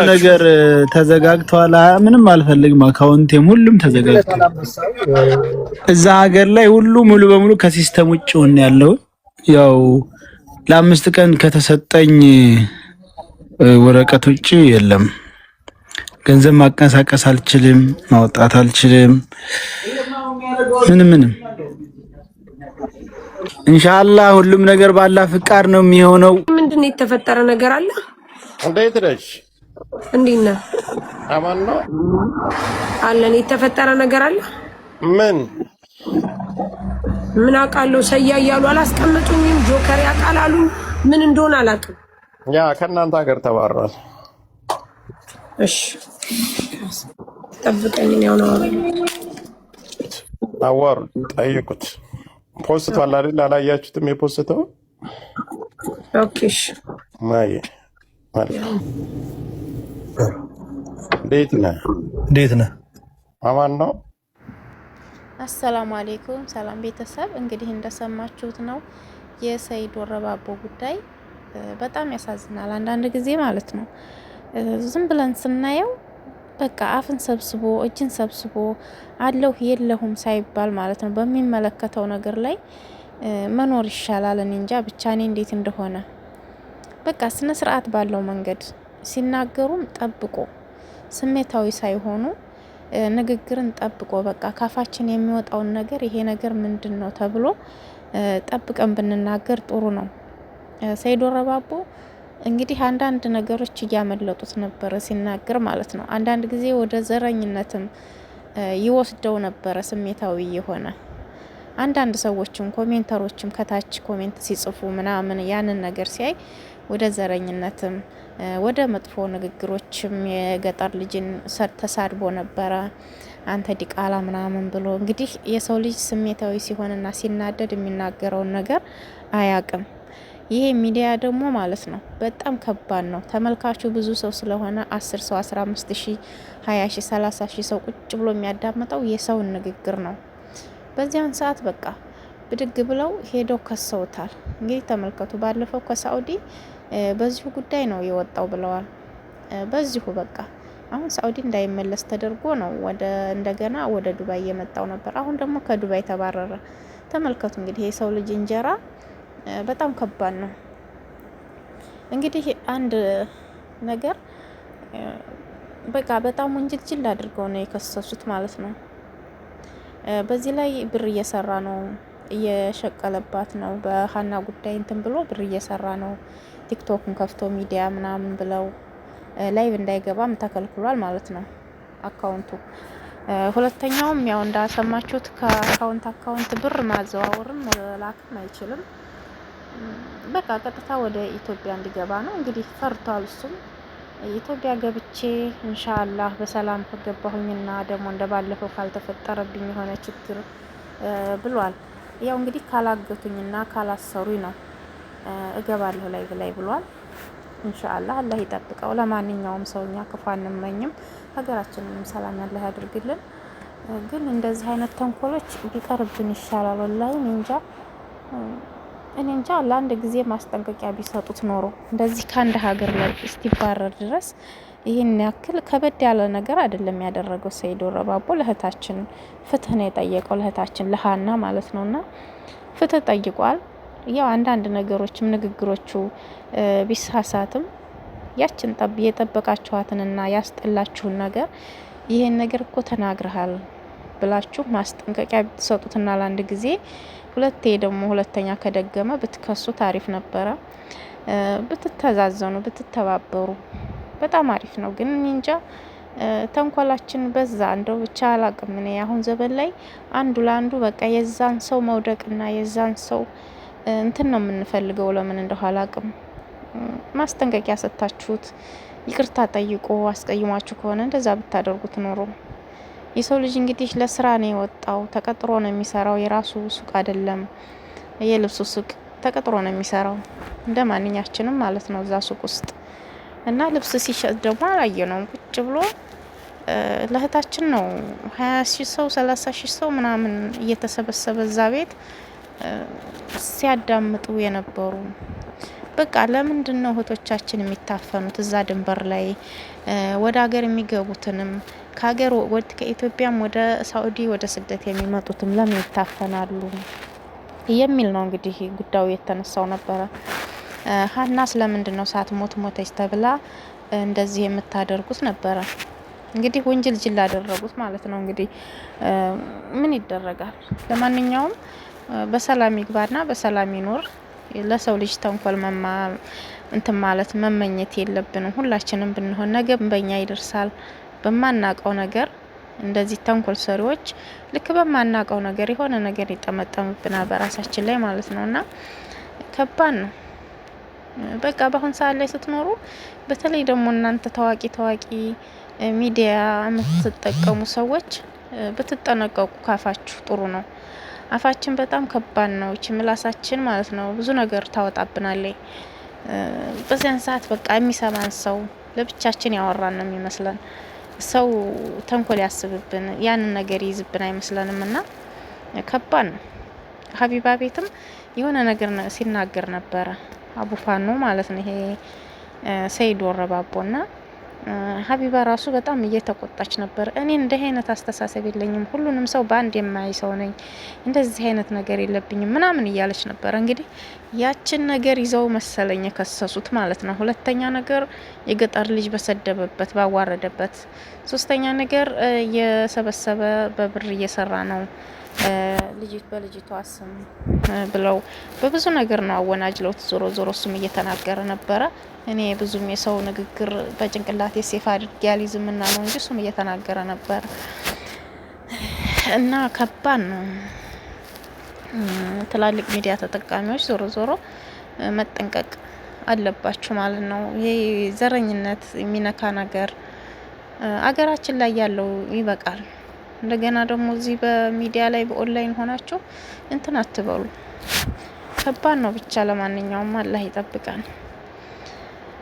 ነገር ተዘጋግቷል። ምንም አልፈልግም። አካውንቴም ሁሉም ተዘጋግቷል። እዛ ሀገር ላይ ሁሉ ሙሉ በሙሉ ከሲስተም ውጭ ሆነ ያለው ያው ለአምስት ቀን ከተሰጠኝ ወረቀት ውጭ የለም። ገንዘብ ማንቀሳቀስ አልችልም፣ ማውጣት አልችልም። ምንም ኢንሻአላህ ሁሉም ነገር ባላ ፍቃድ ነው የሚሆነው። ምንድነው የተፈጠረ ነገር አለ? እንዴት ነሽ? እንዴት ነህ? አማን ነው አለን። የተፈጠረ ነገር አለ? ምን አውቃለሁ። ሰያ እያሉ አላስቀመጡኝም። ጆከር ያቃላሉ። ምን እንደሆነ አላውቅም። ያ ከእናንተ ሀገር ተባረዋል። እሺ ጠብቀኝ ነው አዋሩ ጠይቁት። ፖስት አላደል አላያችሁትም? የፖስተው ኦኬ። እሺ ማይ እንዴት ነህ? አማን ነው። አሰላሙ አለይኩም ሰላም ቤተሰብ። እንግዲህ እንደሰማችሁት ነው የሰይድ ወረባቦ ጉዳይ። በጣም ያሳዝናል አንዳንድ ጊዜ ማለት ነው። ዝም ብለን ስናየው በቃ አፍን ሰብስቦ እጅን ሰብስቦ አለሁ የለሁም ሳይባል ማለት ነው በሚመለከተው ነገር ላይ መኖር ይሻላል። እኔ እንጃ ብቻ እኔ እንዴት እንደሆነ በቃ ስነ ስርዓት ባለው መንገድ ሲናገሩም ጠብቆ ስሜታዊ ሳይሆኑ ንግግርን ጠብቆ በቃ ካፋችን የሚወጣውን ነገር ይሄ ነገር ምንድነው ተብሎ ጠብቀን ብንናገር ጥሩ ነው። ሰይድ ወረባቦ እንግዲህ አንዳንድ ነገሮች እያመለጡት ነበር ሲናገር ማለት ነው። አንዳንድ ጊዜ ወደ ዘረኝነትም ይወስደው ነበር ስሜታዊ የሆነ አንዳንድ ሰዎችም ኮሜንተሮችም ከታች ኮሜንት ሲጽፉ ምናምን ያንን ነገር ሲያይ ወደ ዘረኝነትም ወደ መጥፎ ንግግሮችም የገጠር ልጅን ተሳድቦ ነበረ። አንተ ዲቃላ ምናምን ብሎ እንግዲህ የሰው ልጅ ስሜታዊ ሲሆንና ሲናደድ የሚናገረውን ነገር አያቅም። ይሄ ሚዲያ ደግሞ ማለት ነው በጣም ከባድ ነው። ተመልካቹ ብዙ ሰው ስለሆነ 10 ሰው 15 ሺህ 20 ሺህ 30 ሺህ ሰው ቁጭ ብሎ የሚያዳምጠው የሰውን ንግግር ነው። በዚያን ሰዓት በቃ ብድግ ብለው ሄደው ከሰውታል። እንግዲህ ተመልከቱ። ባለፈው ከሳኡዲ በዚሁ ጉዳይ ነው የወጣው ብለዋል። በዚሁ በቃ አሁን ሳኡዲ እንዳይመለስ ተደርጎ ነው እንደገና ወደ ዱባይ የመጣው ነበር። አሁን ደግሞ ከዱባይ ተባረረ። ተመልከቱ እንግዲህ የሰው ልጅ እንጀራ በጣም ከባድ ነው። እንግዲህ አንድ ነገር በቃ በጣም ወንጀል አድርገው ነው የከሰሱት ማለት ነው። በዚህ ላይ ብር እየሰራ ነው፣ እየሸቀለባት ነው። በሀና ጉዳይ እንትን ብሎ ብር እየሰራ ነው። ቲክቶክን ከፍቶ ሚዲያ ምናምን ብለው ላይቭ እንዳይገባም ተከልክሏል ማለት ነው አካውንቱ። ሁለተኛውም ያው እንዳሰማችሁት ከአካውንት ብር ማዘዋወርም መላክም አይችልም። በቃ ቀጥታ ወደ ኢትዮጵያ እንዲገባ ነው እንግዲህ ፈርቷል። እሱም ኢትዮጵያ ገብቼ ኢንሻአላህ በሰላም ከገባሁኝና ደግሞ እንደባለፈው ካልተፈጠረብኝ የሆነ ችግር ብሏል። ያው እንግዲህ ካላገቱኝና ካላሰሩኝ ነው እገባለሁ ላይ ብሏል። ኢንሻአላህ አላህ ይጠብቀው። ለማንኛውም ሰውኛ ክፉ አንመኝም። ሀገራችንንም ሰላም ያለ ያድርግልን። ግን እንደዚህ አይነት ተንኮሎች ቢቀርብን ይሻላል። ወላሂ እኔ እንጃ ለአንድ ጊዜ ማስጠንቀቂያ ቢሰጡት ኖሮ እንደዚህ ከአንድ ሀገር ላይ እስቲባረር ድረስ ይሄን ያክል ከበድ ያለ ነገር አይደለም ያደረገው ሰይድ ወረባቦ። ለእህታችን ፍትህ ነው የጠየቀው፣ ለእህታችን ለሃና ማለት ነውና ፍትህ ጠይቋል። ያው አንዳንድ ነገሮችም ንግግሮቹ ቢሳሳትም ያችን የጠበቃችኋትንና ያስጠላችሁን ነገር ይሄን ነገር እኮ ተናግረሃል ብላችሁ ማስጠንቀቂያ ብትሰጡትና ለአንድ ጊዜ ሁለቴ ደግሞ ሁለተኛ ከደገመ ብትከሱ ታሪፍ ነበረ። ብትተዛዘኑ ብትተባበሩ በጣም አሪፍ ነው። ግን እንጃ ተንኮላችን በዛ እንደው ብቻ አላቅም። እኔ አሁን ዘበን ላይ አንዱ ለአንዱ በቃ የዛን ሰው መውደቅና የዛን ሰው እንትን ነው የምንፈልገው። ለምን እንደው አላቅም። ማስጠንቀቂያ ሰጣችሁት ይቅርታ ጠይቆ አስቀይሟችሁ ከሆነ እንደዛ ብታደርጉት ኖሮ። የሰው ልጅ እንግዲህ ለስራ ነው የወጣው፣ ተቀጥሮ ነው የሚሰራው። የራሱ ሱቅ አይደለም የልብሱ ሱቅ ተቀጥሮ ነው የሚሰራው እንደ ማንኛችንም ማለት ነው እዛ ሱቅ ውስጥ እና ልብስ ሲሸጥ ደግሞ አላየነውም። ቁጭ ብሎ ለእህታችን ነው 20 ሺህ ሰው 30 ሺህ ሰው ምናምን እየተሰበሰበ እዛ ቤት ሲያዳምጡ የነበሩ። በቃ ለምንድን ነው እህቶቻችን የሚታፈኑት እዛ ድንበር ላይ? ወደ ሀገር የሚገቡትንም ከኢትዮጵያም ወደ ሳኡዲ ወደ ስደት የሚመጡትም ለምን ይታፈናሉ የሚል ነው እንግዲህ ጉዳዩ የተነሳው ነበረ። ሀና ስለምንድን ነው ሳትሞት ሞተች ተብላ እንደዚህ የምታደርጉት ነበረ። እንግዲህ ወንጀል ላደረጉት ማለት ነው። እንግዲህ ምን ይደረጋል? ለማንኛውም በሰላም ይግባና በሰላም ይኖር። ለሰው ልጅ ተንኮል እንትን ማለት መመኘት የለብንም። ሁላችንም ብንሆን ነገ በእኛ ይደርሳል። በማናቀው ነገር እንደዚህ ተንኮል ሰሪዎች ልክ በማናቀው ነገር የሆነ ነገር ይጠመጠምብናል በራሳችን ላይ ማለት ነውና ከባድ ነው። በቃ በአሁን ሰዓት ላይ ስትኖሩ በተለይ ደግሞ እናንተ ታዋቂ ሚዲያ የምትጠቀሙ ሰዎች ብትጠነቀቁ ካፋችሁ ጥሩ ነው። አፋችን በጣም ከባድ ነው። እቺ ምላሳችን ማለት ነው ብዙ ነገር ታወጣብናለች። በዚያን ሰዓት በቃ የሚሰማን ሰው ለብቻችን ያወራን ነው የሚመስለን። ሰው ተንኮል ያስብብን ያንን ነገር ይዝብን አይመስለንም እና ከባድ ነው። ሀቢባ ቤትም የሆነ ነገር ሲናገር ነበረ አቡፋኖ ማለት ነው። ይሄ ሰይድ ወረባቦና ሀቢባ ራሱ በጣም እየተቆጣች ነበር። እኔ እንደዚህ አይነት አስተሳሰብ የለኝም፣ ሁሉንም ሰው በአንድ የማይ ሰው ነኝ፣ እንደዚህ አይነት ነገር የለብኝም ምናምን እያለች ነበር። እንግዲህ ያችን ነገር ይዘው መሰለኝ የከሰሱት ማለት ነው። ሁለተኛ ነገር የገጠር ልጅ በሰደበበት ባዋረደበት፣ ሶስተኛ ነገር የሰበሰበ በብር እየሰራ ነው በልጅቷ ስም ብለው በብዙ ነገር ነው አወናጅለውት። ዞሮ እሱም እየተናገረ ነበረ። እኔ ብዙም የሰው ንግግር በጭንቅላቴ ሴፍ አድርጌ ያልይዝምና ነው እንጂ እሱም እየተናገረ ነበር እና ከባድ ነው። ትላልቅ ሚዲያ ተጠቃሚዎች ዞሮ መጠንቀቅ አለባችሁ ማለት ነው። ይሄ ዘረኝነት የሚነካ ነገር አገራችን ላይ ያለው ይበቃል። እንደገና ደግሞ እዚህ በሚዲያ ላይ በኦንላይን ሆናችሁ እንትን አትበሉ። ከባድ ነው። ብቻ ለማንኛውም አላህ ይጠብቃል።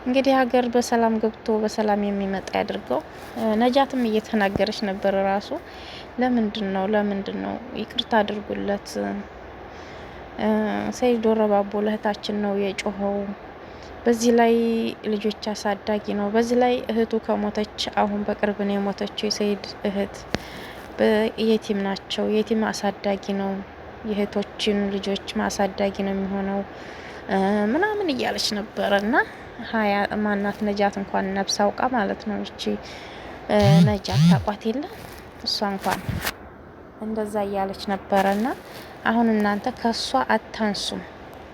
እንግዲህ ሀገር በሰላም ገብቶ በሰላም የሚመጣ ያድርገው። ነጃትም እየተናገረች ነበር ራሱ ለምንድን ነው ይቅርታ አድርጉለት። ሰይድ ወረባቦ ለእህታችን ነው የጮኸው። በዚህ ላይ ልጆች አሳዳጊ ነው። በዚህ ላይ እህቱ ከሞተች አሁን በቅርብ ነው የሞተችው። የሰይድ እህት የቲም ናቸው። የቲም አሳዳጊ ነው። የእህቶችን ልጆች ማሳዳጊ ነው የሚሆነው ምናምን እያለች ነበረና ሀያ ማናት ነጃት እንኳን ነብስ አውቃ ማለት ነው። እቺ ነጃት ታቋት የለ እሷ እንኳን እንደዛ እያለች ነበረና አሁን እናንተ ከሷ አታንሱም።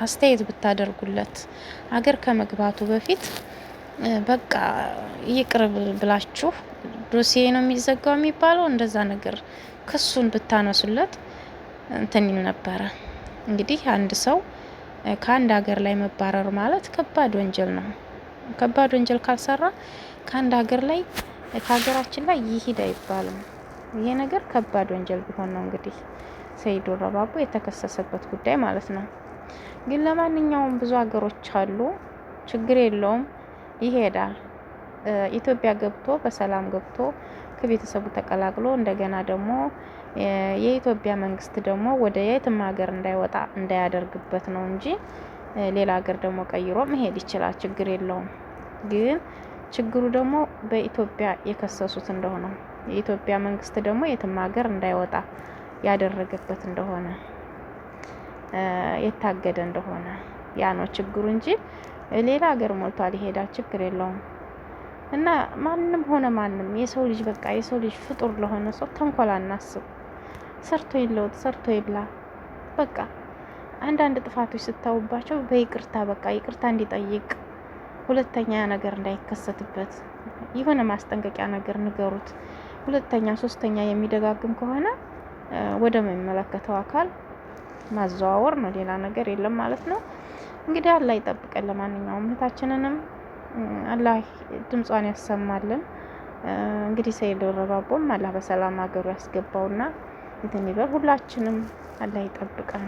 አስተያየት ብታደርጉለት አገር ከመግባቱ በፊት በቃ ይቅርብ ብላችሁ ዶሲዬ ነው የሚዘጋው የሚባለው እንደዛ ነገር ክሱን ብታነሱለት እንትን ይል ነበረ። እንግዲህ አንድ ሰው ከአንድ ሀገር ላይ መባረር ማለት ከባድ ወንጀል ነው። ከባድ ወንጀል ካልሰራ ከአንድ ሀገር ላይ ከሀገራችን ላይ ይሂድ አይባልም። ይሄ ነገር ከባድ ወንጀል ቢሆን ነው እንግዲህ ሰይድ ወረባቦ የተከሰሰበት ጉዳይ ማለት ነው። ግን ለማንኛውም ብዙ ሀገሮች አሉ፣ ችግር የለውም ይሄዳል። ኢትዮጵያ ገብቶ በሰላም ገብቶ ከቤተሰቡ ተቀላቅሎ እንደገና ደግሞ የኢትዮጵያ መንግስት ደግሞ ወደ የትም ሀገር እንዳይወጣ እንዳያደርግበት ነው እንጂ ሌላ ሀገር ደግሞ ቀይሮ መሄድ ይችላል፣ ችግር የለውም። ግን ችግሩ ደግሞ በኢትዮጵያ የከሰሱት እንደሆነ የኢትዮጵያ መንግስት ደግሞ የትም ሀገር እንዳይወጣ ያደረገበት እንደሆነ የታገደ እንደሆነ ያ ነው ችግሩ እንጂ ሌላ ሀገር ሞልቷል ይሄዳል፣ ችግር የለውም። እና ማንም ሆነ ማንም የሰው ልጅ በቃ የሰው ልጅ ፍጡር ለሆነ ሰው ተንኮል አናስብ። ሰርቶ ይለውጥ፣ ሰርቶ ይብላ። በቃ አንዳንድ ጥፋቶች ስታውባቸው በይቅርታ በቃ ይቅርታ እንዲጠይቅ፣ ሁለተኛ ነገር እንዳይከሰትበት የሆነ ማስጠንቀቂያ ነገር ንገሩት። ሁለተኛ ሶስተኛ የሚደጋግም ከሆነ ወደ የሚመለከተው አካል ማዘዋወር ነው፣ ሌላ ነገር የለም ማለት ነው። እንግዲህ አላህ ይጠብቀን። ለማንኛውም እህታችንንም አላህ ድምጿን ያሰማልን። እንግዲህ ሰይድ ወረባቦም አላህ በሰላም ሀገሩ ያስገባውና እንትን ይበል። ሁላችንም አላህ ይጠብቀን።